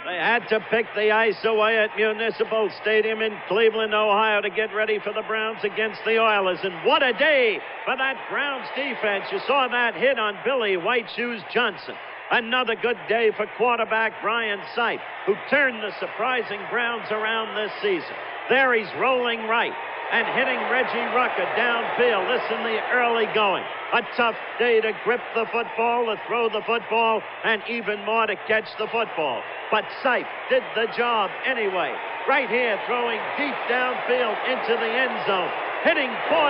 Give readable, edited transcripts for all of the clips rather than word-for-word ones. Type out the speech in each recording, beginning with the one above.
They had to pick the ice away at Municipal Stadium in Cleveland, Ohio to get ready for the Browns against the Oilers. And what a day for that Browns defense. You saw that hit on Billy White Shoes Johnson. Another good day for quarterback Brian Sipe, who turned the surprising Browns around this season. There he's rolling right and hitting Reggie Rucker downfield. Listen, the early going. A tough day to grip the football, to throw the football, and even more to catch the football. But Sipe did the job anyway. Right here, throwing deep downfield into the end zone. Hitting 42,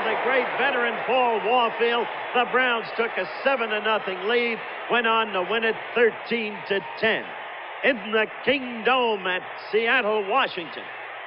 the great veteran Paul Warfield. The Browns took a 7-0 lead, went on to win it 13-10. In the Kingdome at Seattle, Washington.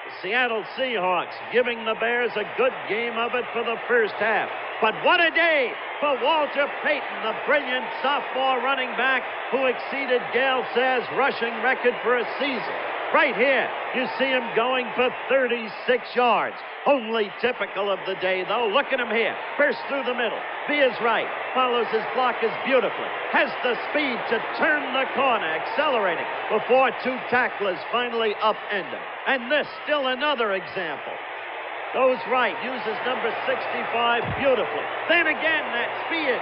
The Seattle Seahawks giving the Bears a good game of it for the first half. But what a day for Walter Payton, the brilliant sophomore running back who exceeded Gale Sayers' rushing record for a season. Right here, you see him going for 36 yards. Only typical of the day, though. Look at him here. Burst through the middle. Veers right. Follows his blockers beautifully. Has the speed to turn the corner, accelerating before two tacklers finally upend him. And this, still another example. Goes right, uses number 65 beautifully. Then again, that speed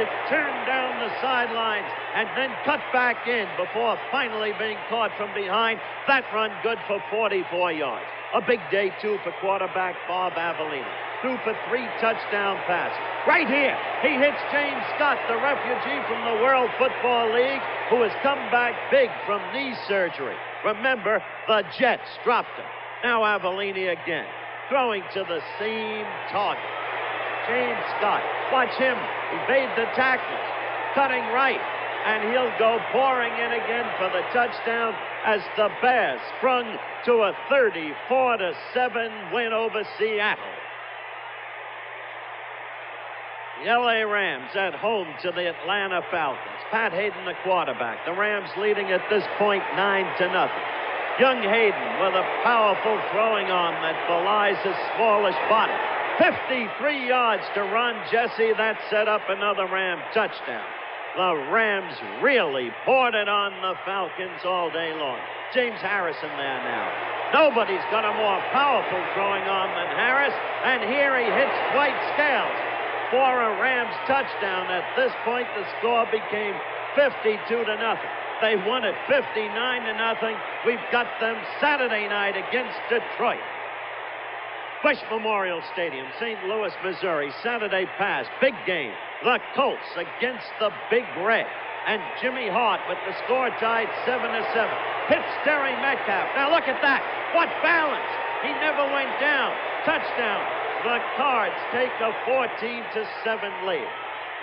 to turn down the sidelines and then cut back in before finally being caught from behind. That run good for 44 yards. A big day, too, for quarterback Bob Avellini. Threw for 3 touchdown passes. Right here, he hits James Scott, the refugee from the World Football League, who has come back big from knee surgery. Remember, the Jets dropped him. Now Avellini again, throwing to the same target. James Scott, watch him evade the tackles, cutting right, and he'll go pouring in again for the touchdown as the Bears sprung to a 34-7 win over Seattle. The LA Rams at home to the Atlanta Falcons. Pat Hayden, the quarterback. The Rams leading at this point 9-0. Young Hayden with a powerful throwing arm that belies his smallish body. 53 yards to run, Jesse. That set up another Ram touchdown. The Rams really poured it on the Falcons all day long. James Harrison there now. Nobody's got a more powerful throwing arm than Harris, and here he hits Dwight Scales for a Rams touchdown. At this point, the score became 52-0. They won it 59-0. We've got them Saturday night against Detroit. Bush Memorial Stadium, St. Louis, Missouri, Saturday pass, big game. The Colts against the Big Red. And Jimmy Hart with the score tied 7-7. Hits Terry Metcalf. Now look at that. What balance. He never went down. Touchdown. The Cards take a 14-7 lead.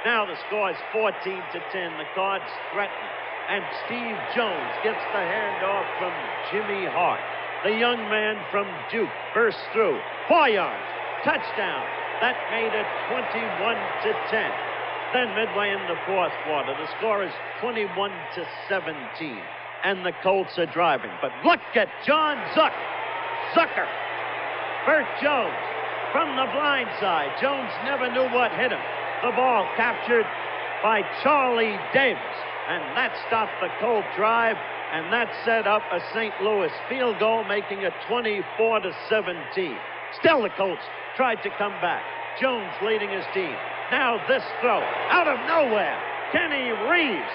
Now the score is 14-10. The Cards threaten. And Steve Jones gets the handoff from Jimmy Hart. The young man from Duke bursts through. 4 yards. Touchdown. That made it 21-10. Then midway in the fourth quarter, the score is 21-17. And the Colts are driving. But look at John Zucker. Burt Jones from the blind side. Jones never knew what hit him. The ball captured by Charlie Davis. And that stopped the Colt drive. And that set up a St. Louis field goal, making it 24-17. Still the Colts tried to come back. Jones leading his team. Now this throw out of nowhere. Kenny Reeves.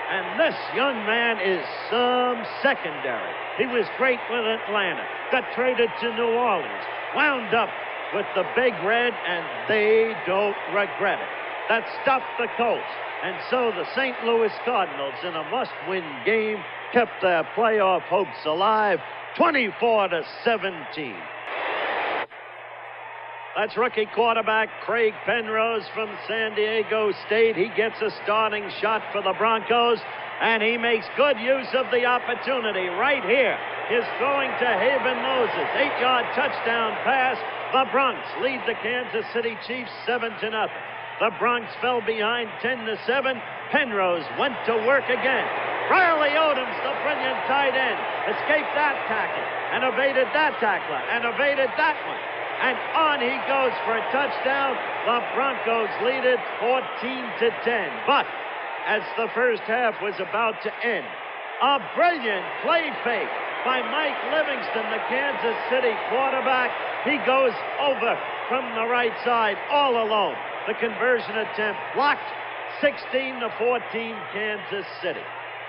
And this young man is some secondary. He was great with Atlanta. Got traded to New Orleans. Wound up with the Big Red, and they don't regret it. That stopped the Colts. And so the St. Louis Cardinals, in a must-win game, kept their playoff hopes alive, 24-17. That's rookie quarterback Craig Penrose from San Diego State. He gets a starting shot for the Broncos, and he makes good use of the opportunity right here. His throwing to Haven Moses, 8-yard touchdown pass. The Bronx lead the Kansas City Chiefs 7-0. The Bronx fell behind 10-7. Penrose went to work again. Riley Odoms, the brilliant tight end, escaped that tackle and evaded that tackler and evaded that one. And on he goes for a touchdown. The Broncos lead it 14-10. But as the first half was about to end, A brilliant play fake by Mike Livingston, the Kansas City quarterback. He goes over from the right side all alone. The conversion attempt blocked. 16-14 Kansas City.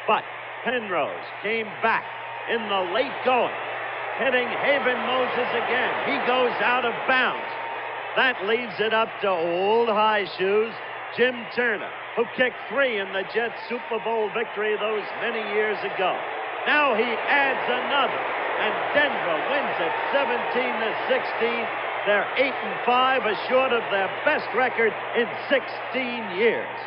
But Penrose came back in the late going, hitting Haven Moses again. He goes out of bounds. That leaves it up to old high shoes, Jim Turner, who kicked 3 in the Jets' Super Bowl victory those many years ago. Now he adds another, and Denver wins it 17-16. They're 8-5, short of their best record in 16 years.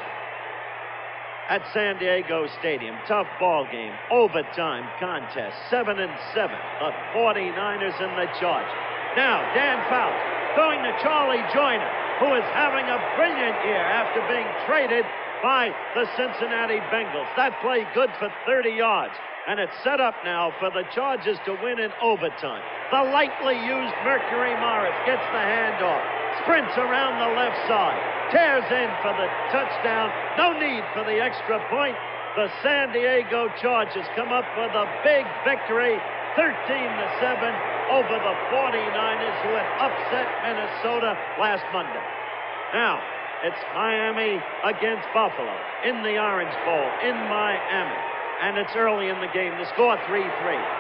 At San Diego Stadium, tough ball game, overtime contest, 7-7. The 49ers and the Chargers. Now Dan Fouts throwing to Charlie Joyner, who is having a brilliant year after being traded by the Cincinnati Bengals. That play good for 30 yards, and it's set up now for the Chargers to win in overtime. The lightly used Mercury Morris gets the handoff, sprints around the left side, tears in for the touchdown. No need for the extra point. The San Diego Chargers come up with a big victory, 13-7 over the 49ers, who had upset Minnesota last Monday. Now, it's Miami against Buffalo in the Orange Bowl in Miami. And it's early in the game. The score 3-3.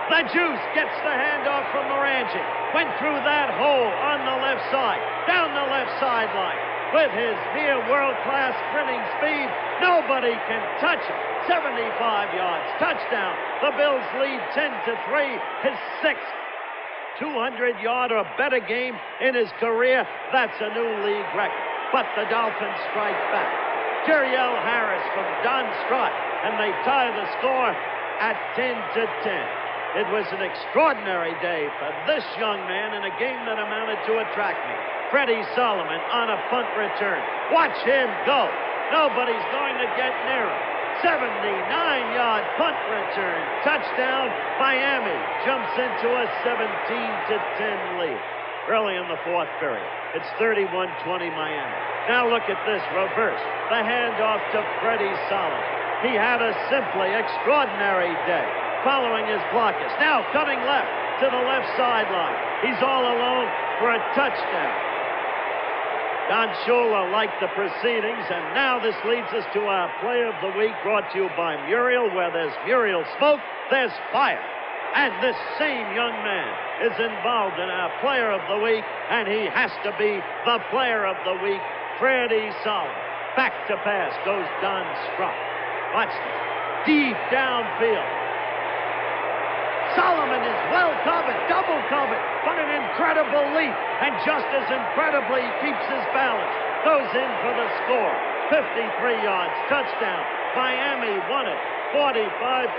The Juice gets the handoff from Morangi. Went through that hole on the left side, down the left sideline. With his near world-class sprinting speed, nobody can touch him. 75 yards, touchdown. The Bills lead 10-3. His 6th 200-yard or better game in his career. That's a new league record. But the Dolphins strike back. Jeriel Harris from Don Strott, and they tie the score at 10-10. It was an extraordinary day for this young man in a game that amounted to a track meet. Freddie Solomon on a punt return. Watch him go. Nobody's going to get near him. 79-yard punt return. Touchdown. Miami jumps into a 17-10 lead. Early in the fourth period, it's 31-20 Miami. Now look at this reverse. The handoff to Freddie Solomon. He had a simply extraordinary day following his blockers. Now cutting left to the left sideline. He's all alone for a touchdown. Don Shula liked the proceedings, and now this leads us to our Player of the Week, brought to you by Muriel. Where there's Muriel smoke, there's fire. And this same young man is involved in our Player of the Week, and he has to be the Player of the Week, Freddie Solomon. Back to pass goes Don Strott. Watch this. Deep downfield. Solomon is well covered, double covered, but an incredible leap. And just as incredibly, he keeps his balance. Goes in for the score. 53 yards, touchdown. Miami won it 45-27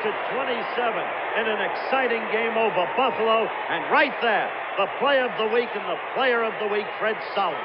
in an exciting game over Buffalo. And right there, the Player of the Week and the Player of the Week, Fred Solomon.